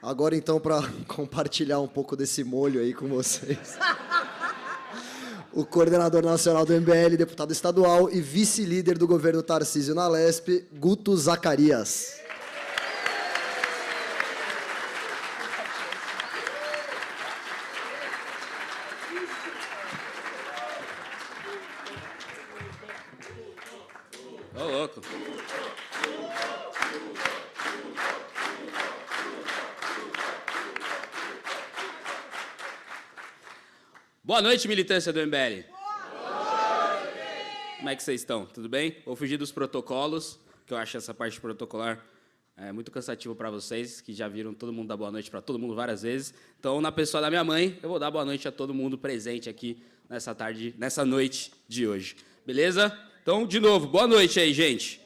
Agora, então, para compartilhar um pouco desse molho aí com vocês, o coordenador nacional do MBL, deputado estadual e vice-líder do governo Tarcísio na Lespe, Guto Zacarias. Ô, louco. Boa noite, militância do MBL. Boa noite! Como é que vocês estão? Tudo bem? Vou fugir dos protocolos, que eu acho essa parte protocolar muito cansativa para vocês, que já viram todo mundo dar boa noite para todo mundo várias vezes. Então, na pessoa da minha mãe, eu vou dar boa noite a todo mundo presente aqui nessa tarde, nessa noite de hoje. Beleza? Então, de novo, boa noite aí, gente.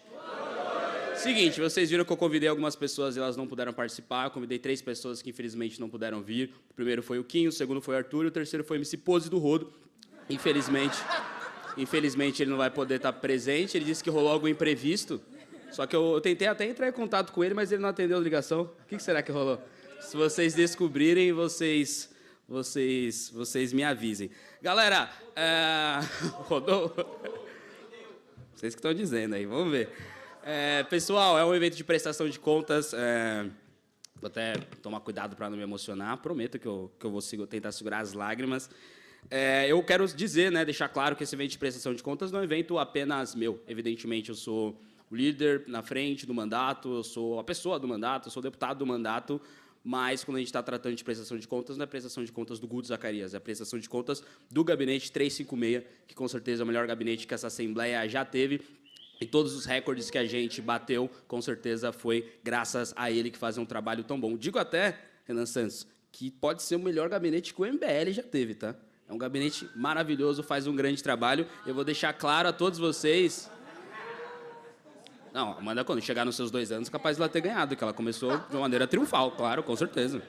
Seguinte, vocês viram que eu convidei algumas pessoas e elas não puderam participar. Eu convidei 3 pessoas que, infelizmente, não puderam vir. O primeiro foi o Kim, o segundo foi o Arthur e o terceiro foi o MC Pose do Rodo. Infelizmente, ele não vai poder estar presente. Ele disse que rolou algo imprevisto. Só que eu tentei até entrar em contato com ele, mas ele não atendeu a ligação. O que será que rolou? Se vocês descobrirem, vocês me avisem. Galera, rodou? Vocês que estão dizendo aí, vamos ver. Pessoal, é um evento de prestação de contas. Vou até tomar cuidado para não me emocionar. Prometo que eu vou tentar segurar as lágrimas. Eu quero dizer, deixar claro que esse evento de prestação de contas não é um evento apenas meu. Evidentemente, eu sou o líder na frente do mandato, eu sou a pessoa do mandato, eu sou o deputado do mandato, mas quando a gente está tratando de prestação de contas, não é prestação de contas do Guto Zacarias, é a prestação de contas do Gabinete 356, que com certeza é o melhor gabinete que essa Assembleia já teve. E todos os recordes que a gente bateu, com certeza, foi graças a ele que fazia um trabalho tão bom. Digo até, Renan Santos, que pode ser o melhor gabinete que o MBL já teve, tá? É um gabinete maravilhoso, faz um grande trabalho. Eu vou deixar claro a todos vocês... Não, Amanda, quando chegar nos seus 2 anos, capaz de ela ter ganhado, que ela começou de uma maneira triunfal, claro, com certeza.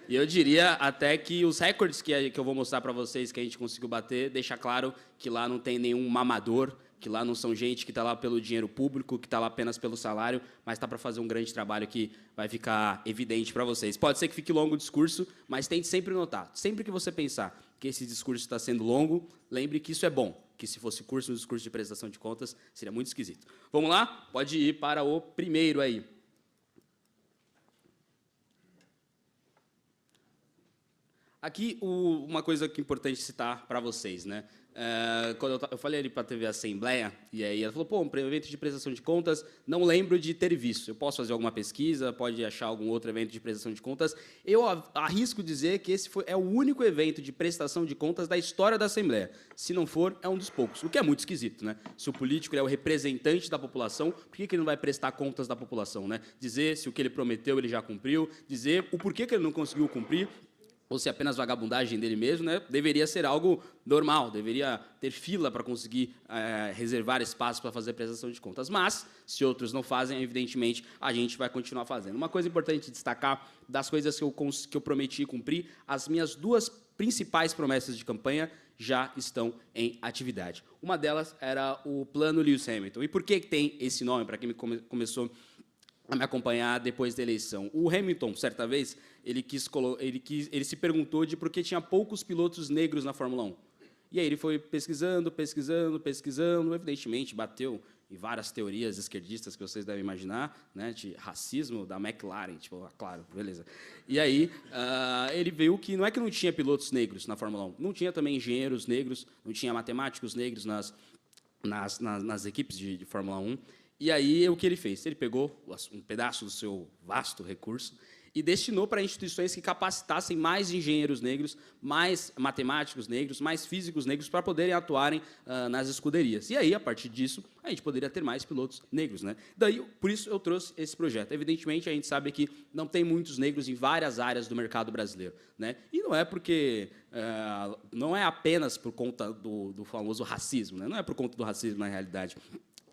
E eu diria até que os recordes que eu vou mostrar para vocês que a gente conseguiu bater, deixa claro que lá não tem nenhum mamador, que lá não são gente que está lá pelo dinheiro público, que está lá apenas pelo salário, mas está para fazer um grande trabalho que vai ficar evidente para vocês. Pode ser que fique longo o discurso, mas tente sempre notar. Sempre que você pensar que esse discurso está sendo longo, lembre que isso é bom, que se fosse um discurso de prestação de contas, seria muito esquisito. Vamos lá? Pode ir para o primeiro aí. Aqui, uma coisa que é importante citar para vocês, quando eu falei ali para a TV Assembleia, e aí ela falou, pô, um evento de prestação de contas, não lembro de ter visto. Eu posso fazer alguma pesquisa, pode achar algum outro evento de prestação de contas. Eu arrisco dizer que esse é o único evento de prestação de contas da história da Assembleia. Se não for, é um dos poucos, o que é muito esquisito, Se o político é o representante da população, por que ele não vai prestar contas da população, Dizer se o que ele prometeu ele já cumpriu, dizer o porquê que ele não conseguiu cumprir, ou se apenas vagabundagem dele mesmo, deveria ser algo normal, deveria ter fila para conseguir reservar espaço para fazer prestação de contas. Mas, se outros não fazem, evidentemente, a gente vai continuar fazendo. Uma coisa importante destacar, das coisas que eu prometi cumprir, as minhas 2 principais promessas de campanha já estão em atividade. Uma delas era o Plano Lewis Hamilton. E por que tem esse nome, para quem começou a me acompanhar depois da eleição? O Hamilton, certa vez, ele se perguntou de por que tinha poucos pilotos negros na Fórmula 1. E aí ele foi pesquisando, evidentemente bateu em várias teorias esquerdistas que vocês devem imaginar, de racismo da McLaren, claro, beleza. E aí ele viu que não é que não tinha pilotos negros na Fórmula 1, não tinha também engenheiros negros, não tinha matemáticos negros nas equipes de Fórmula 1. E aí, o que ele fez? Ele pegou um pedaço do seu vasto recurso e destinou para instituições que capacitassem mais engenheiros negros, mais matemáticos negros, mais físicos negros, para poderem atuarem nas escuderias. E aí, a partir disso, a gente poderia ter mais pilotos negros. Daí, por isso, eu trouxe esse projeto. Evidentemente, a gente sabe que não tem muitos negros em várias áreas do mercado brasileiro. E não é porque... não é apenas por conta do famoso racismo. Não é por conta do racismo, na realidade.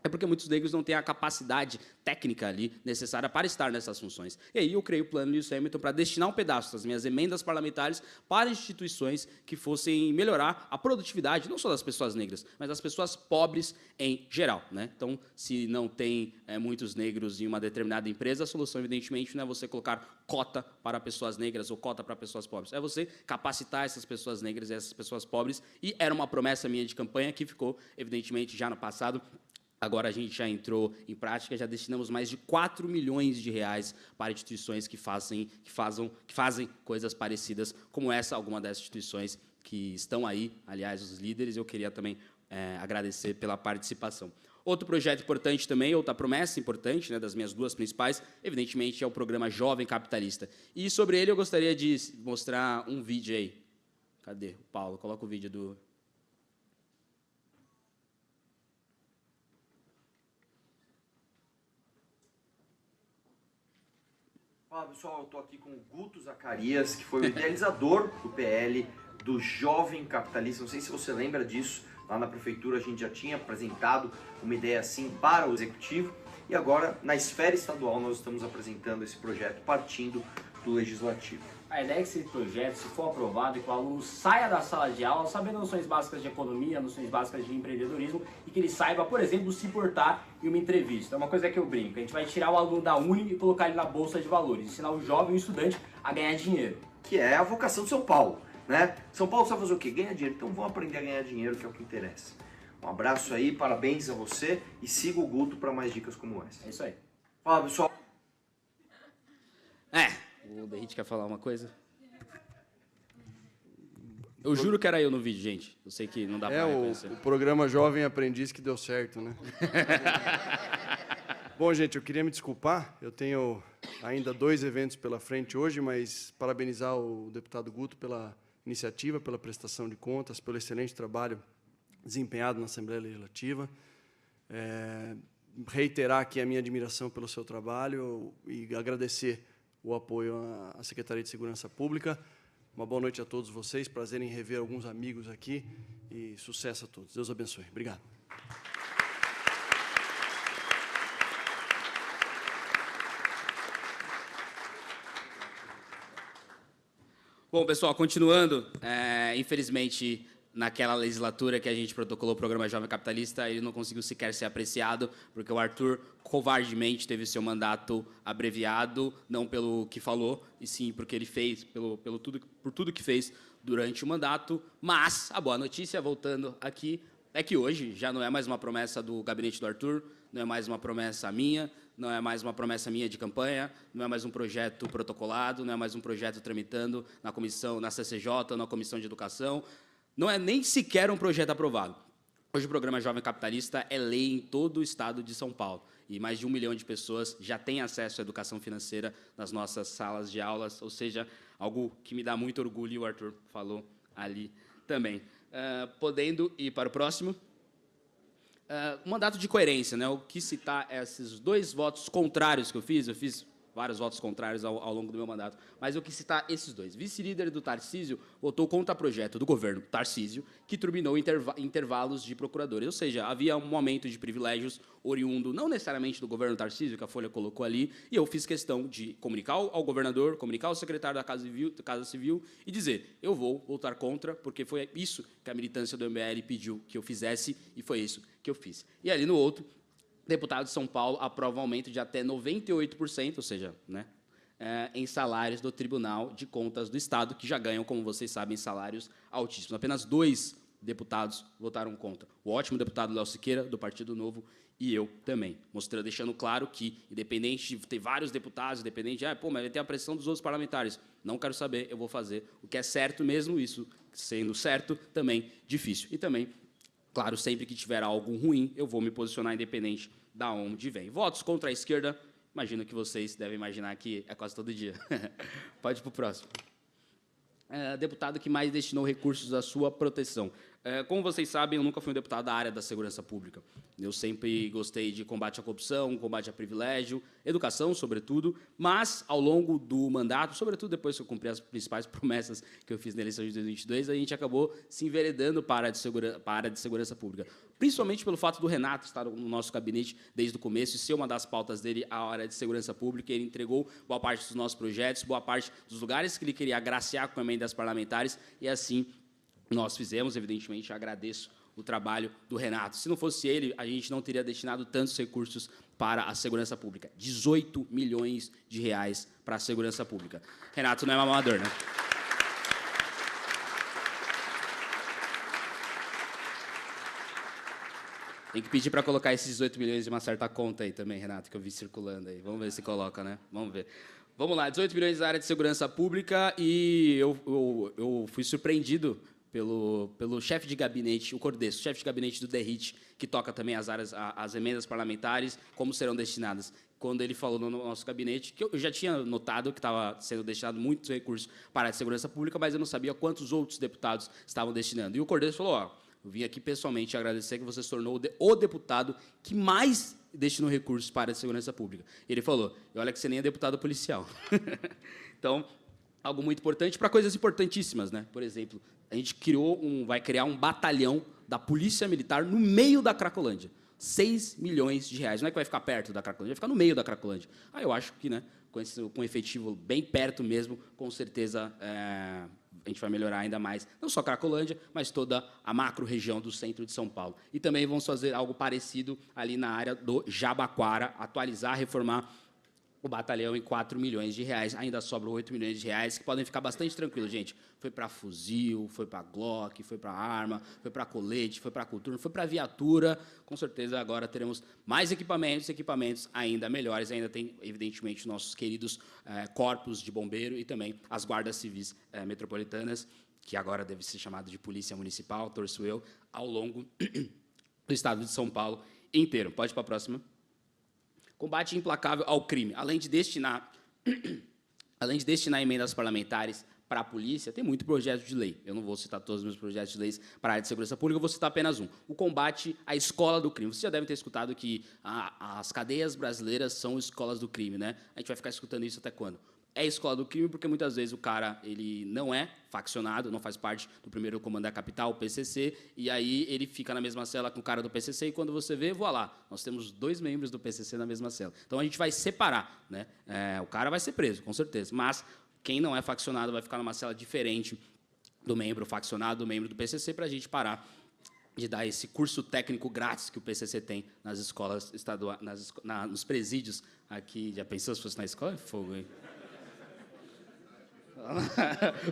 é porque muitos negros não têm a capacidade técnica ali necessária para estar nessas funções. E aí eu criei o plano Lewis Hamilton para destinar um pedaço das minhas emendas parlamentares para instituições que fossem melhorar a produtividade, não só das pessoas negras, mas das pessoas pobres em geral, né? Então, se não tem muitos negros em uma determinada empresa, a solução, evidentemente, não é você colocar cota para pessoas negras ou cota para pessoas pobres. É você capacitar essas pessoas negras e essas pessoas pobres. E era uma promessa minha de campanha que ficou, evidentemente, já no passado. Agora a gente já entrou em prática, já destinamos mais de 4 milhões de reais para instituições que fazem coisas parecidas como essa, alguma dessas instituições que estão aí, aliás, os líderes. Eu queria também agradecer pela participação. Outro projeto importante também, outra promessa importante, né, das minhas duas principais, evidentemente, é o programa Jovem Capitalista. E sobre ele eu gostaria de mostrar um vídeo aí. Cadê? Paulo, coloca o vídeo do... Fala pessoal, eu estou aqui com o Guto Zacarias, que foi o idealizador do PL do Jovem Capitalista. Não sei se você lembra disso, lá na prefeitura a gente já tinha apresentado uma ideia assim para o executivo e agora na esfera estadual nós estamos apresentando esse projeto partindo do legislativo. A ideia é que esse projeto, se for aprovado, é que o aluno saia da sala de aula sabendo noções básicas de economia, noções básicas de empreendedorismo e que ele saiba, por exemplo, se portar em uma entrevista. É uma coisa que eu brinco, a gente vai tirar o aluno da Uni e colocar ele na Bolsa de Valores, ensinar o jovem, o estudante a ganhar dinheiro. Que é a vocação de São Paulo, né? São Paulo sabe fazer o quê? Ganhar dinheiro, então vamos aprender a ganhar dinheiro, que é o que interessa. Um abraço aí, parabéns a você e siga o Guto para mais dicas como essa. É isso aí. Fala pessoal. O Derrite quer falar uma coisa? Eu juro que era eu no vídeo, gente. Eu sei que não dá para reconhecer. O programa Jovem Aprendiz que deu certo, né? Bom, gente, eu queria me desculpar. Eu tenho ainda 2 eventos pela frente hoje, mas parabenizar o deputado Guto pela iniciativa, pela prestação de contas, pelo excelente trabalho desempenhado na Assembleia Legislativa. Reiterar aqui a minha admiração pelo seu trabalho e agradecer o apoio à Secretaria de Segurança Pública. Uma boa noite a todos vocês, prazer em rever alguns amigos aqui e sucesso a todos. Deus abençoe. Obrigado. Bom, pessoal, continuando, infelizmente, naquela legislatura que a gente protocolou o programa Jovem Capitalista, ele não conseguiu sequer ser apreciado, porque o Arthur covardemente teve seu mandato abreviado, não pelo que falou, e sim porque ele fez, por tudo que fez durante o mandato. Mas a boa notícia, voltando aqui, é que hoje já não é mais uma promessa do gabinete do Arthur, não é mais uma promessa minha, não é mais uma promessa minha de campanha, não é mais um projeto protocolado, não é mais um projeto tramitando na comissão, na CCJ, na Comissão de Educação, não é nem sequer um projeto aprovado. Hoje o programa Jovem Capitalista é lei em todo o estado de São Paulo. E mais de 1 milhão de pessoas já têm acesso à educação financeira nas nossas salas de aulas, ou seja, algo que me dá muito orgulho, e o Arthur falou ali também. Podendo ir para o próximo. Um mandato de coerência, né? Eu quis citar esses 2 votos contrários que eu fiz vários votos contrários ao longo do meu mandato, mas eu quis citar esses 2. Vice-líder do Tarcísio votou contra projeto do governo Tarcísio, que turbinou intervalos de procuradores, ou seja, havia um aumento de privilégios oriundo, não necessariamente do governo Tarcísio, que a Folha colocou ali, e eu fiz questão de comunicar ao governador, comunicar ao secretário da Casa Civil e dizer, eu vou votar contra, porque foi isso que a militância do MBL pediu que eu fizesse, e foi isso que eu fiz. E ali no outro, deputado de São Paulo aprova um aumento de até 98%, ou seja, né, em salários do Tribunal de Contas do Estado, que já ganham, como vocês sabem, salários altíssimos. Apenas 2 deputados votaram contra. O ótimo deputado Léo Siqueira, do Partido Novo, e eu também, deixando claro que, independente de ter vários deputados, independente de, mas vai ter a pressão dos outros parlamentares, não quero saber, eu vou fazer o que é certo, mesmo isso sendo certo, também difícil. E também, claro, sempre que tiver algo ruim, eu vou me posicionar independente da onde vem. Votos contra a esquerda, imagino que vocês devem imaginar que é quase todo dia. Pode ir para o próximo. Deputado que mais destinou recursos à sua proteção. Como vocês sabem, eu nunca fui um deputado da área da segurança pública. Eu sempre gostei de combate à corrupção, combate a privilégio, educação, sobretudo, mas, ao longo do mandato, sobretudo depois que eu cumpri as principais promessas que eu fiz na eleição de 2022, a gente acabou se enveredando para a área de segurança pública, principalmente pelo fato do Renato estar no nosso gabinete desde o começo e ser uma das pautas dele a área de segurança pública. Ele entregou boa parte dos nossos projetos, boa parte dos lugares que ele queria agraciar com emendas parlamentares, e assim nós fizemos. Evidentemente, agradeço o trabalho do Renato. Se não fosse ele, a gente não teria destinado tantos recursos para a segurança pública. 18 milhões de reais para a segurança pública. Renato não é mamador, né? Tem que pedir para colocar esses 18 milhões em uma certa conta aí também, Renato, que eu vi circulando aí. Vamos ver se coloca, né? Vamos ver. Vamos lá, 18 milhões na área de segurança pública, e eu fui surpreendido pelo chefe de gabinete, o Cordesso, chefe de gabinete do DERIT, que toca também as emendas parlamentares, como serão destinadas. Quando ele falou no nosso gabinete, que eu já tinha notado que estava sendo destinado muitos recursos para a segurança pública, mas eu não sabia quantos outros deputados estavam destinando. E o Cordesso falou, eu vim aqui pessoalmente agradecer que você se tornou o deputado que mais destinou recursos para a segurança pública. Ele falou, e olha que você nem é deputado policial. Então, algo muito importante para coisas importantíssimas, né? Por exemplo, a gente vai criar um batalhão da Polícia Militar no meio da Cracolândia. 6 milhões de reais. Não é que vai ficar perto da Cracolândia, vai ficar no meio da Cracolândia. Eu acho que, né, com efetivo bem perto mesmo, com certeza a gente vai melhorar ainda mais, não só a Cracolândia, mas toda a macro-região do centro de São Paulo. E também vamos fazer algo parecido ali na área do Jabaquara, atualizar, reformar o batalhão em 4 milhões de reais. Ainda sobram 8 milhões de reais, que podem ficar bastante tranquilos, gente. Foi para fuzil, foi para Glock, foi para arma, foi para colete, foi para cultura, foi para viatura. Com certeza agora teremos mais equipamentos ainda melhores. Ainda tem, evidentemente, nossos queridos corpos de bombeiro e também as guardas civis metropolitanas, que agora deve ser chamado de Polícia Municipal, torço eu, ao longo do estado de São Paulo inteiro. Pode ir para a próxima. Combate implacável ao crime. Além de destinar emendas parlamentares para a polícia, tem muito projeto de lei. Eu não vou citar todos os meus projetos de leis para a área de segurança pública, eu vou citar apenas um. O combate à escola do crime. Vocês já devem ter escutado que as cadeias brasileiras são escolas do crime, né? A gente vai ficar escutando isso até quando? É escola do crime porque muitas vezes o cara ele não é faccionado, não faz parte do primeiro comando da capital, o PCC, e aí ele fica na mesma cela com o cara do PCC, e quando você vê, voilá, nós temos 2 membros do PCC na mesma cela. Então a gente vai separar, né? O cara vai ser preso, com certeza, mas quem não é faccionado vai ficar numa cela diferente do membro faccionado, do membro do PCC, para a gente parar de dar esse curso técnico grátis que o PCC tem nas escolas estaduais, nos presídios aqui. Já pensou se fosse na escola? É fogo, hein?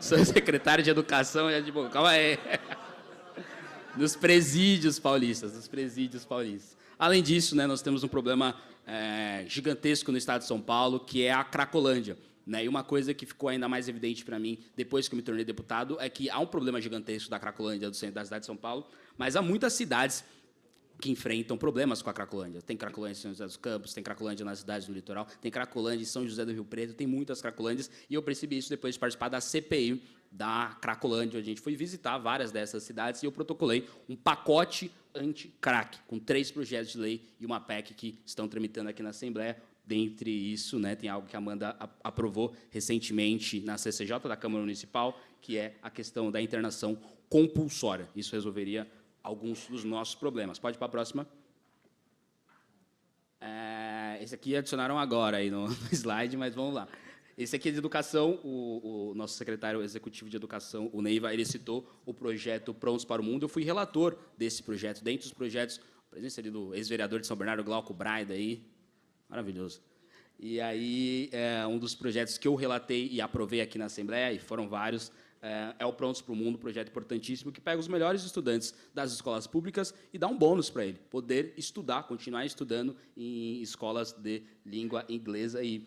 Sou secretário de Educação, já de boa. Calma aí. Nos presídios paulistas, Além disso, né, nós temos um problema gigantesco no estado de São Paulo, que é a Cracolândia. Né? E uma coisa que ficou ainda mais evidente para mim, depois que eu me tornei deputado, é que há um problema gigantesco da Cracolândia, do centro da cidade de São Paulo, mas há muitas cidades que enfrentam problemas com a Cracolândia. Tem Cracolândia em São José dos Campos, tem Cracolândia nas cidades do litoral, tem Cracolândia em São José do Rio Preto, tem muitas Cracolândias, e eu percebi isso depois de participar da CPI da Cracolândia, onde a gente foi visitar várias dessas cidades, e eu protocolei um pacote anti-crack, com 3 projetos de lei e uma PEC que estão tramitando aqui na Assembleia. Dentre isso, né, tem algo que a Amanda aprovou recentemente na CCJ da Câmara Municipal, que é a questão da internação compulsória. Isso resolveria alguns dos nossos problemas. Pode ir para a próxima. Esse aqui adicionaram agora aí no slide, mas vamos lá. Esse aqui é de educação. O nosso secretário executivo de educação, o Neiva, ele citou o projeto Prontos para o Mundo. Eu fui relator desse projeto. Dentre os projetos, a presença ali do ex-vereador de São Bernardo, Glauco Braida, aí, maravilhoso. E aí, um dos projetos que eu relatei e aprovei aqui na Assembleia, e foram vários, é o Prontos para o Mundo, um projeto importantíssimo que pega os melhores estudantes das escolas públicas e dá um bônus para ele, poder estudar, continuar estudando em escolas de língua inglesa. E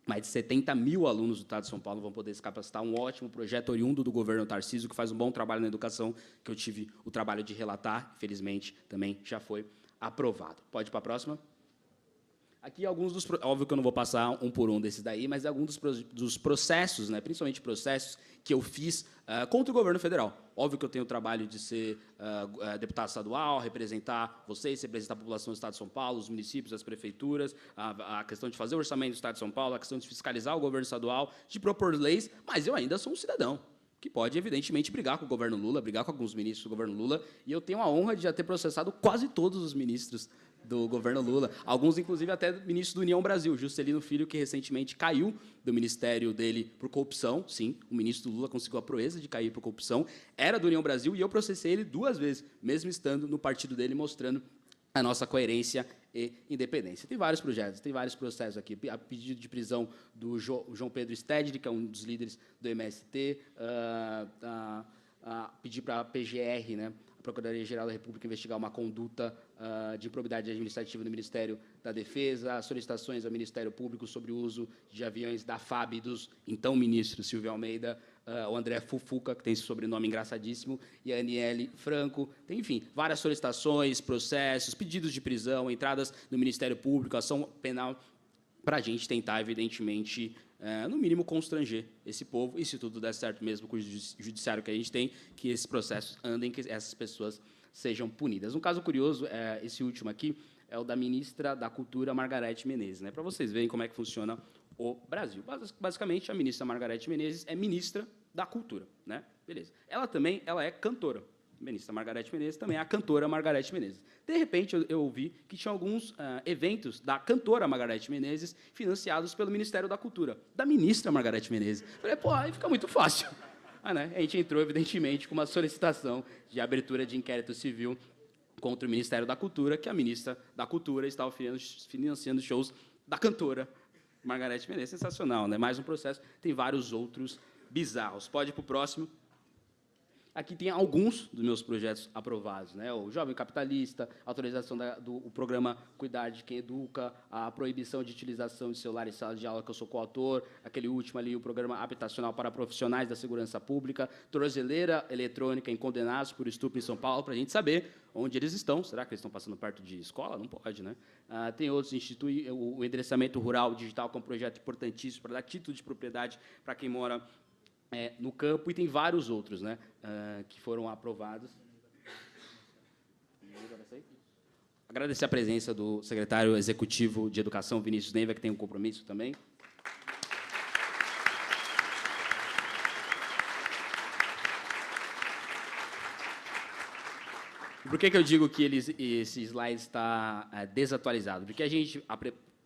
mais de 70 mil alunos do estado de São Paulo vão poder se capacitar. Um ótimo projeto oriundo do governo Tarcísio, que faz um bom trabalho na educação, que eu tive o trabalho de relatar, infelizmente também já foi aprovado. Pode ir para a próxima. Aqui alguns dos... Óbvio que eu não vou passar um por um desses daí, mas alguns dos processos, né, principalmente processos que eu fiz contra o governo federal. Óbvio que eu tenho o trabalho de ser deputado estadual, representar vocês, representar a população do Estado de São Paulo, os municípios, as prefeituras, a questão de fazer o orçamento do Estado de São Paulo, a questão de fiscalizar o governo estadual, de propor leis, mas eu ainda sou um cidadão que pode, evidentemente, brigar com o governo Lula, brigar com alguns ministros do governo Lula, e eu tenho a honra de já ter processado quase todos os ministros do governo Lula, alguns, inclusive, até ministros do União Brasil, Juscelino Filho, que recentemente caiu do ministério dele por corrupção, sim, o ministro Lula conseguiu a proeza de cair por corrupção, era do União Brasil, e eu processei ele 2 vezes, mesmo estando no partido dele, mostrando a nossa coerência e independência. Tem vários projetos, tem vários processos aqui. A pedido de prisão do João Pedro Stedley, que é um dos líderes do MST, pedir para a PGR, né, a Procuradoria-Geral da República, investigar uma conduta de improbidade administrativa no Ministério da Defesa, solicitações ao Ministério Público sobre o uso de aviões da FAB dos então ministros Silvio Almeida, o André Fufuca, que tem esse sobrenome engraçadíssimo, e a Aniele Franco. Tem, enfim, várias solicitações, processos, pedidos de prisão, entradas no Ministério Público, ação penal, para a gente tentar, evidentemente, no mínimo, constranger esse povo, e se tudo der certo mesmo com o judiciário que a gente tem, que esses processos andem, que essas pessoas sejam punidas. Um caso curioso, esse último aqui, é o da ministra da Cultura, Margarete Menezes, né? Para vocês verem como é que funciona o Brasil. Basicamente, a ministra Margarete Menezes é ministra da Cultura, né? Beleza. Ela é cantora. A ministra Margarete Menezes também é a cantora Margarete Menezes. De repente, eu ouvi que tinha alguns eventos da cantora Margarete Menezes financiados pelo Ministério da Cultura, da ministra Margarete Menezes. Falei, pô, aí fica muito fácil. Né? A gente entrou, evidentemente, com uma solicitação de abertura de inquérito civil contra o Ministério da Cultura, que a ministra da Cultura estava financiando shows da cantora Margarete Menezes. Sensacional, né? Mais um processo. Tem vários outros bizarros. Pode ir para o próximo. Aqui tem alguns dos meus projetos aprovados, né? O Jovem Capitalista, autorização do programa Cuidar de Quem Educa, a proibição de utilização de celular em sala de aula, que eu sou coautor, aquele último ali, o programa habitacional para profissionais da segurança pública, tornozeleira eletrônica em condenados por estupro em São Paulo, para a gente saber onde eles estão. Será que eles estão passando perto de escola? Não pode, né? Tem outros, o endereçamento rural digital, que é um projeto importantíssimo para dar título de propriedade para quem mora no campo, e tem vários outros, né, que foram aprovados. Agradecer a presença do secretário executivo de Educação, Vinícius Neiva, que tem um compromisso também. Por que eu digo que esse slide está desatualizado? Porque a gente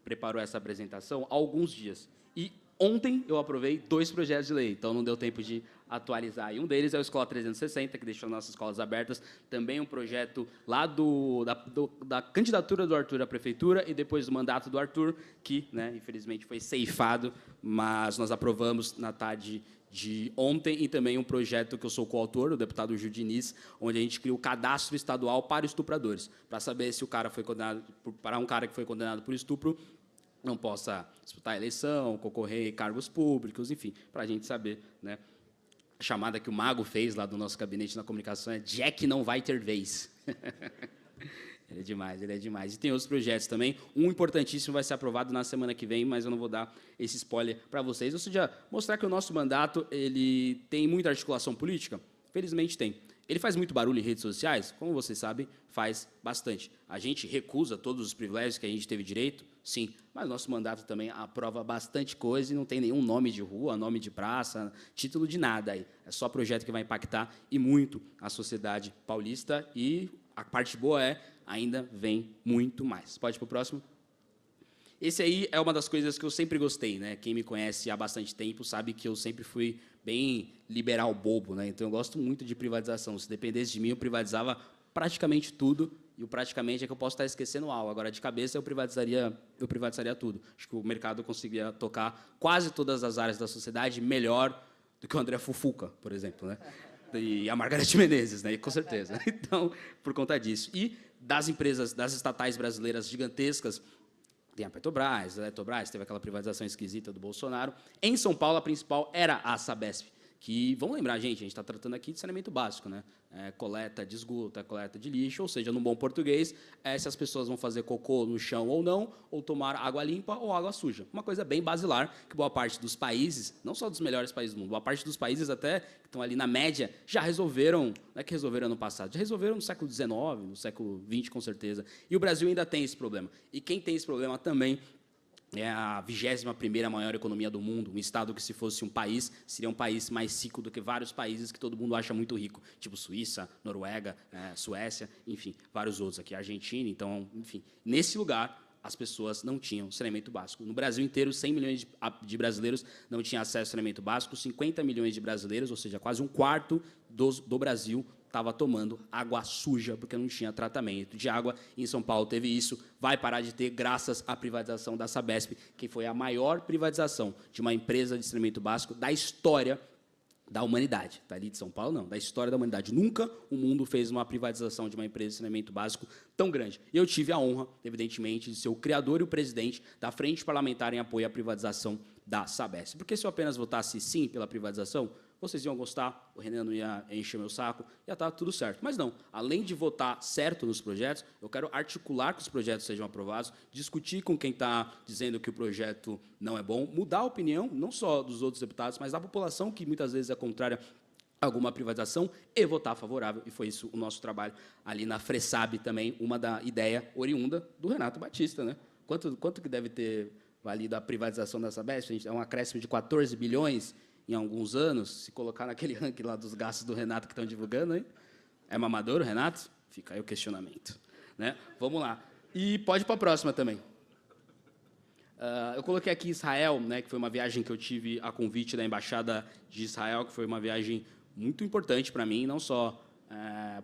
preparou essa apresentação há alguns dias, e ontem eu aprovei 2 projetos de lei, então não deu tempo de atualizar. E um deles é o Escola 360, que deixou nossas escolas abertas. Também um projeto lá da candidatura do Arthur à prefeitura e depois do mandato do Arthur, que, né, infelizmente, foi ceifado, mas nós aprovamos na tarde de ontem. E também um projeto que eu sou coautor, o deputado Gil Diniz, onde a gente cria o cadastro estadual para estupradores, para saber se o cara foi condenado, para um cara que foi condenado por estupro, não possa disputar a eleição, concorrer em cargos públicos, enfim, para a gente saber, né? A chamada que o Mago fez lá do nosso gabinete na comunicação é Jack não vai ter vez. Ele é demais. E tem outros projetos também. Um importantíssimo vai ser aprovado na semana que vem, mas eu não vou dar esse spoiler para vocês. Ou seja, mostrar que o nosso mandato ele tem muita articulação política? Felizmente tem. Ele faz muito barulho em redes sociais? Como vocês sabem, faz bastante. A gente recusa todos os privilégios que a gente teve direito? Sim, mas nosso mandato também aprova bastante coisa e não tem nenhum nome de rua, nome de praça, título de nada aí. É só projeto que vai impactar e muito a sociedade paulista, e a parte boa ainda vem muito mais. Pode ir para o próximo? Esse aí é uma das coisas que eu sempre gostei, né? Quem me conhece há bastante tempo sabe que eu sempre fui bem liberal bobo, né? Então eu gosto muito de privatização. Se dependesse de mim, eu privatizava praticamente tudo, e o praticamente é que eu posso estar esquecendo algo. Agora, de cabeça, eu privatizaria tudo. Acho que o mercado conseguiria tocar quase todas as áreas da sociedade melhor do que o André Fufuca, por exemplo, né? E a Margarete Menezes, né? Com certeza. Então, por conta disso. E das empresas, das estatais brasileiras gigantescas, tem a Petrobras, a Eletrobras, teve aquela privatização esquisita do Bolsonaro. Em São Paulo, a principal era a Sabesp, que, vamos lembrar, gente, a gente está tratando aqui de saneamento básico, né? Coleta de esgoto, coleta de lixo, ou seja, no bom português, se as pessoas vão fazer cocô no chão ou não, ou tomar água limpa ou água suja. Uma coisa bem basilar, que boa parte dos países, não só dos melhores países do mundo, boa parte dos países até que estão ali na média, já resolveram, não é que resolveram ano passado, já resolveram no século XIX, no século XX, com certeza. E o Brasil ainda tem esse problema. E quem tem esse problema também é a 21ª maior economia do mundo, um estado que, se fosse um país, seria um país mais rico do que vários países que todo mundo acha muito rico, tipo Suíça, Noruega, Suécia, enfim, vários outros aqui, Argentina. Então, enfim, nesse lugar, as pessoas não tinham saneamento básico. No Brasil inteiro, 100 milhões de brasileiros não tinham acesso ao saneamento básico, 50 milhões de brasileiros, ou seja, quase um quarto do Brasil, estava tomando água suja, porque não tinha tratamento de água. Em São Paulo teve isso, vai parar de ter graças à privatização da Sabesp, que foi a maior privatização de uma empresa de saneamento básico da história da humanidade. Tá ali de São Paulo, não, da história da humanidade. Nunca o mundo fez uma privatização de uma empresa de saneamento básico tão grande. E eu tive a honra, evidentemente, de ser o criador e o presidente da Frente Parlamentar em Apoio à Privatização da Sabesp. Porque se eu apenas votasse sim pela privatização, vocês iam gostar, o Renan não ia encher meu saco, ia estar tudo certo. Mas não, além de votar certo nos projetos, eu quero articular que os projetos sejam aprovados, discutir com quem está dizendo que o projeto não é bom, mudar a opinião, não só dos outros deputados, mas da população, que muitas vezes é contrária a alguma privatização, e votar favorável. E foi isso o nosso trabalho ali na Fresab também, uma da ideia oriunda do Renato Batista, né? Quanto que deve ter valido a privatização da Sabesp? É um acréscimo de 14 bilhões em alguns anos, se colocar naquele ranking lá dos gastos do Renato que estão divulgando, hein? É mamador o Renato? Fica aí o questionamento, né? Vamos lá. E pode ir para a próxima também. Eu coloquei aqui Israel, né, que foi uma viagem que eu tive a convite da Embaixada de Israel, que foi uma viagem muito importante para mim, não só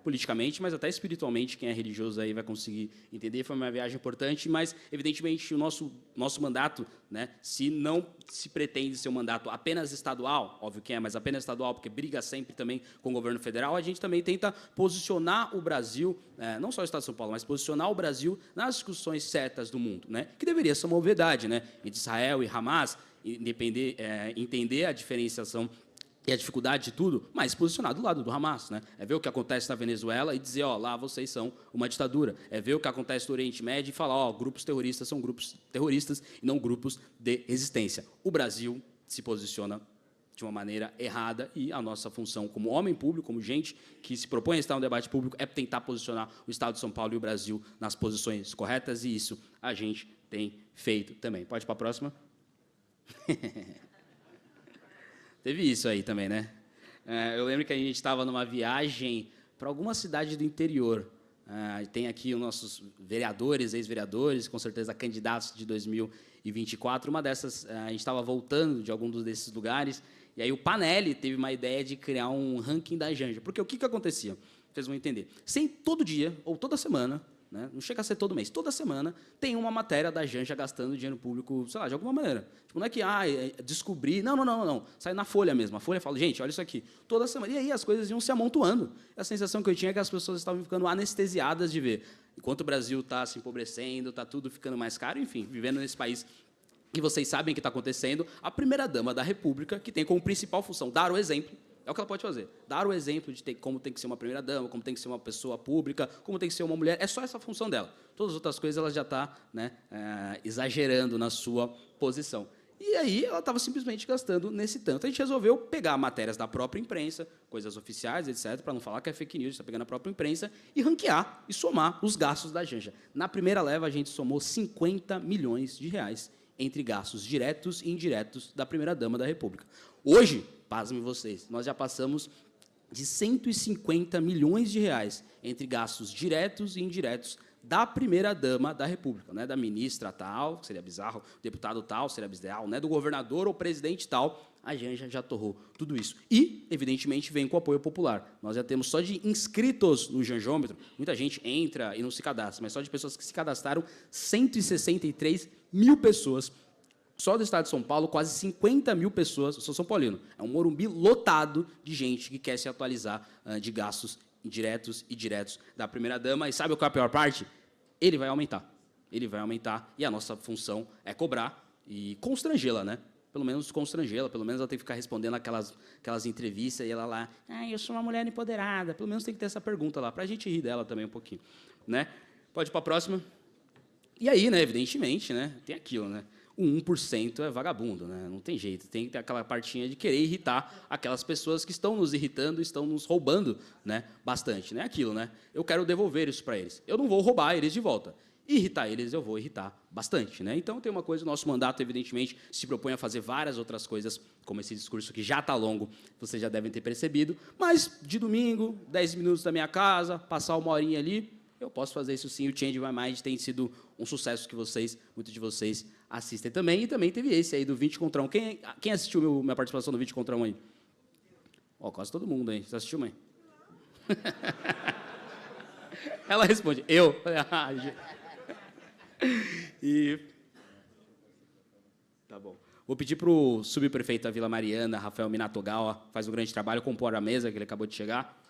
politicamente, mas até espiritualmente. Quem é religioso aí vai conseguir entender. Foi uma viagem importante, mas, evidentemente, o nosso mandato, né, se não se pretende ser um mandato apenas estadual, óbvio que mas apenas estadual, porque briga sempre também com o governo federal, a gente também tenta posicionar o Brasil, não só o Estado de São Paulo, mas posicionar o Brasil nas discussões certas do mundo, né, que deveria ser uma obviedade, né, entre Israel e Hamas, entender a diferenciação e a dificuldade de tudo, mas posicionar do lado do Hamas, né? É ver o que acontece na Venezuela e dizer, lá vocês são uma ditadura. É ver o que acontece no Oriente Médio e falar, grupos terroristas são grupos terroristas e não grupos de resistência. O Brasil se posiciona de uma maneira errada e a nossa função como homem público, como gente que se propõe a estar no debate público, é tentar posicionar o Estado de São Paulo e o Brasil nas posições corretas, e isso a gente tem feito também. Pode ir para a próxima? Teve isso aí também, né? Eu lembro que a gente estava numa viagem para alguma cidade do interior. Tem aqui os nossos vereadores, ex-vereadores, com certeza candidatos de 2024. Uma dessas, a gente estava voltando de algum desses lugares, e aí o Panelli teve uma ideia de criar um ranking da Janja. Porque o que acontecia? Vocês vão entender. Todo dia, ou toda semana, né? Não chega a ser todo mês, toda semana tem uma matéria da Janja gastando dinheiro público, sei lá, de alguma maneira. Tipo, não é que descobrir, não. Sai na Folha mesmo. A Folha fala, gente, olha isso aqui, toda semana. E aí as coisas iam se amontoando. A sensação que eu tinha é que as pessoas estavam ficando anestesiadas de ver. Enquanto o Brasil está se empobrecendo, está tudo ficando mais caro, enfim, vivendo nesse país que vocês sabem o que está acontecendo, a primeira-dama da República, que tem como principal função dar o exemplo, é o que ela pode fazer. Dar o exemplo de como tem que ser uma primeira-dama, como tem que ser uma pessoa pública, como tem que ser uma mulher. É só essa a função dela. Todas as outras coisas ela já está, né, exagerando na sua posição. E aí ela estava simplesmente gastando nesse tanto. A gente resolveu pegar matérias da própria imprensa, coisas oficiais, etc., para não falar que é fake news, está pegando a própria imprensa, e ranquear e somar os gastos da Janja. Na primeira leva, a gente somou 50 milhões de reais entre gastos diretos e indiretos da primeira-dama da República. Hoje, pasmem vocês, nós já passamos de 150 milhões de reais entre gastos diretos e indiretos da primeira-dama da República, né? Da ministra tal, que seria bizarro, deputado tal, seria bizarro, né? Do governador ou presidente tal, a Janja já torrou tudo isso. E, evidentemente, vem com o apoio popular. Nós já temos só de inscritos no Janjômetro, muita gente entra e não se cadastra, mas só de pessoas que se cadastraram, 163 mil pessoas. Só do estado de São Paulo, quase 50 mil pessoas. Eu sou São Paulino. É um Morumbi lotado de gente que quer se atualizar de gastos indiretos e diretos da primeira-dama. E sabe qual é a pior parte? Ele vai aumentar. Ele vai aumentar. E a nossa função é cobrar e constrangê-la, né? pelo menos constrangê-la, pelo menos ela tem que ficar respondendo aquelas entrevistas e ela lá, eu sou uma mulher empoderada, pelo menos tem que ter essa pergunta lá, para a gente rir dela também um pouquinho, né? Pode ir para a próxima. E aí, né, evidentemente, né, tem aquilo, né? O 1% é vagabundo, né? Não tem jeito, tem que ter aquela partinha de querer irritar aquelas pessoas que estão nos irritando, estão nos roubando, né, bastante, né? Aquilo, né? Eu quero devolver isso para eles. Eu não vou roubar eles de volta. Irritar eles, eu vou irritar bastante, né? Então, tem uma coisa, o nosso mandato, evidentemente, se propõe a fazer várias outras coisas, como esse discurso que já está longo, vocês já devem ter percebido, mas de domingo, 10 minutos da minha casa, passar uma horinha ali, eu posso fazer isso sim. O Change My Mind tem sido um sucesso que muitos de vocês assistem também, e também teve esse aí do 20 contra 1. Quem assistiu minha participação no 20 contra 1 aí? Quase todo mundo aí. Você assistiu, mãe? Ela responde, eu. E tá bom. Vou pedir para o subprefeito da Vila Mariana, Rafael Minatogawa, faz um grande trabalho, compor a mesa, que ele acabou de chegar.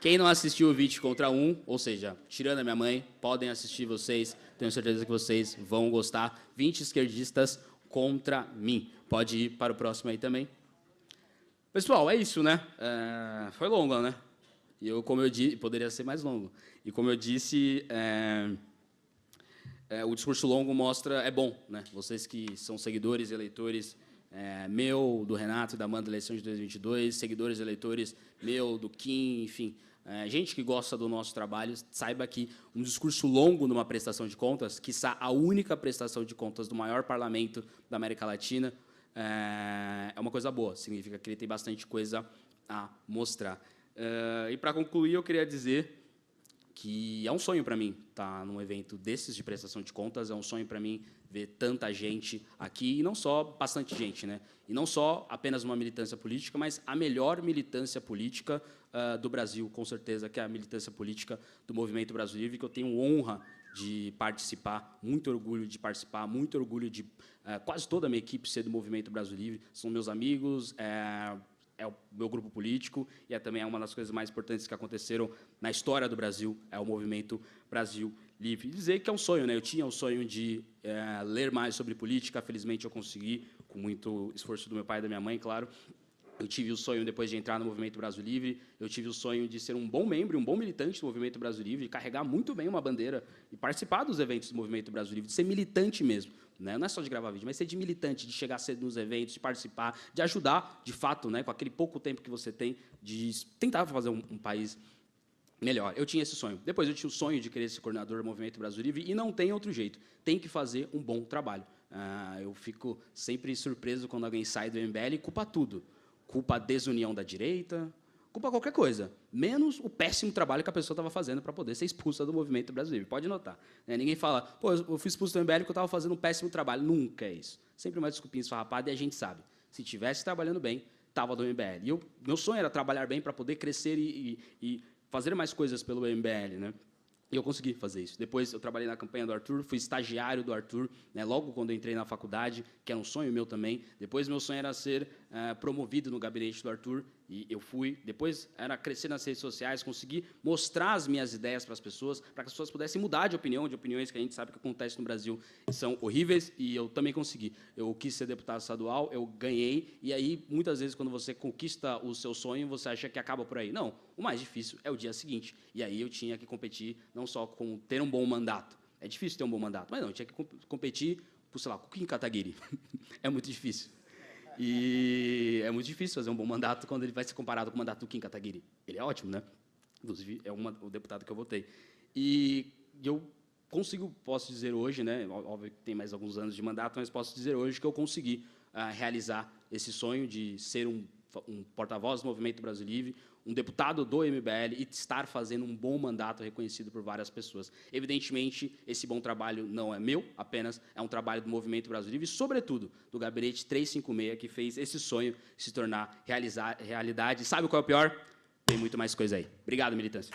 Quem não assistiu o 20 contra 1, ou seja, tirando a minha mãe, podem assistir vocês, tenho certeza que vocês vão gostar. 20 esquerdistas contra mim. Pode ir para o próximo aí também. Pessoal, é isso, né? Foi longo, né? E eu, como eu disse, poderia ser mais longo. E como eu disse, o discurso longo mostra, é bom, né? Vocês que são seguidores, eleitores, meu, do Renato e da Amanda, eleição de 2022, seguidores, eleitores, meu, do Kim, enfim, gente que gosta do nosso trabalho, saiba que um discurso longo numa prestação de contas, quiçá a única prestação de contas do maior parlamento da América Latina, é uma coisa boa, significa que ele tem bastante coisa a mostrar. E, para concluir, eu queria dizer que é um sonho para mim estar num evento desses de prestação de contas, é um sonho para mim ver tanta gente aqui, e não só bastante gente, né? E não só apenas uma militância política, mas a melhor militância política do Brasil, com certeza, que é a militância política do Movimento Brasil Livre, que eu tenho honra de participar, muito orgulho de participar, muito orgulho de quase toda a minha equipe ser do Movimento Brasil Livre, são meus amigos, é o meu grupo político, e também uma das coisas mais importantes que aconteceram na história do Brasil, é o Movimento Brasil Livre. E dizer que é um sonho, né? Eu tinha o sonho de ler mais sobre política, felizmente eu consegui, com muito esforço do meu pai e da minha mãe, claro. Eu tive o sonho, depois de entrar no Movimento Brasil Livre, eu tive o sonho de ser um bom membro, um bom militante do Movimento Brasil Livre, de carregar muito bem uma bandeira e participar dos eventos do Movimento Brasil Livre, de ser militante mesmo, né? Não é só de gravar vídeo, mas ser de militante, de chegar cedo nos eventos, de participar, de ajudar, de fato, né, com aquele pouco tempo que você tem, de tentar fazer um país melhor. Eu tinha esse sonho. Depois eu tinha o sonho de querer ser coordenador do Movimento Brasil Livre, e não tem outro jeito. Tem que fazer um bom trabalho. Eu fico sempre surpreso quando alguém sai do MBL e culpa tudo. Culpa a desunião da direita, culpa qualquer coisa, menos o péssimo trabalho que a pessoa estava fazendo para poder ser expulsa do Movimento Brasil Livre. Pode notar. Ninguém fala, pô, eu fui expulso do MBL porque eu estava fazendo um péssimo trabalho. Nunca é isso. Sempre uma desculpinha esfarrapada, e a gente sabe. Se estivesse trabalhando bem, estava do MBL. E meu sonho era trabalhar bem para poder crescer e fazer mais coisas pelo MBL, né? E eu consegui fazer isso. Depois eu trabalhei na campanha do Arthur, fui estagiário do Arthur, né, logo quando eu entrei na faculdade, que era um sonho meu também. Depois meu sonho era ser promovido no gabinete do Arthur, e eu fui. Depois era crescer nas redes sociais, conseguir mostrar as minhas ideias para as pessoas pudessem mudar de opiniões que a gente sabe que acontecem no Brasil são horríveis, e eu também consegui. Eu quis ser deputado estadual, eu ganhei, e aí, muitas vezes, quando você conquista o seu sonho, você acha que acaba por aí. Não, o mais difícil é o dia seguinte. E aí eu tinha que competir não só com ter um bom mandato. É difícil ter um bom mandato, mas não, eu tinha que competir por, sei lá, com o Kim Kataguiri. É muito difícil. E é muito difícil fazer um bom mandato quando ele vai ser comparado com o mandato do Kim Kataguiri. Ele é ótimo, né? Inclusive, é o deputado que eu votei. E eu posso dizer hoje, né? Óbvio que tem mais alguns anos de mandato, mas posso dizer hoje que eu consegui realizar esse sonho de ser um porta-voz do Movimento Brasil Livre, um deputado do MBL, e estar fazendo um bom mandato reconhecido por várias pessoas. Evidentemente, esse bom trabalho não é meu apenas, é um trabalho do Movimento Brasil Livre, e, sobretudo, do Gabinete 356, que fez esse sonho se tornar realidade. Sabe qual é o pior? Tem muito mais coisa aí. Obrigado, militância.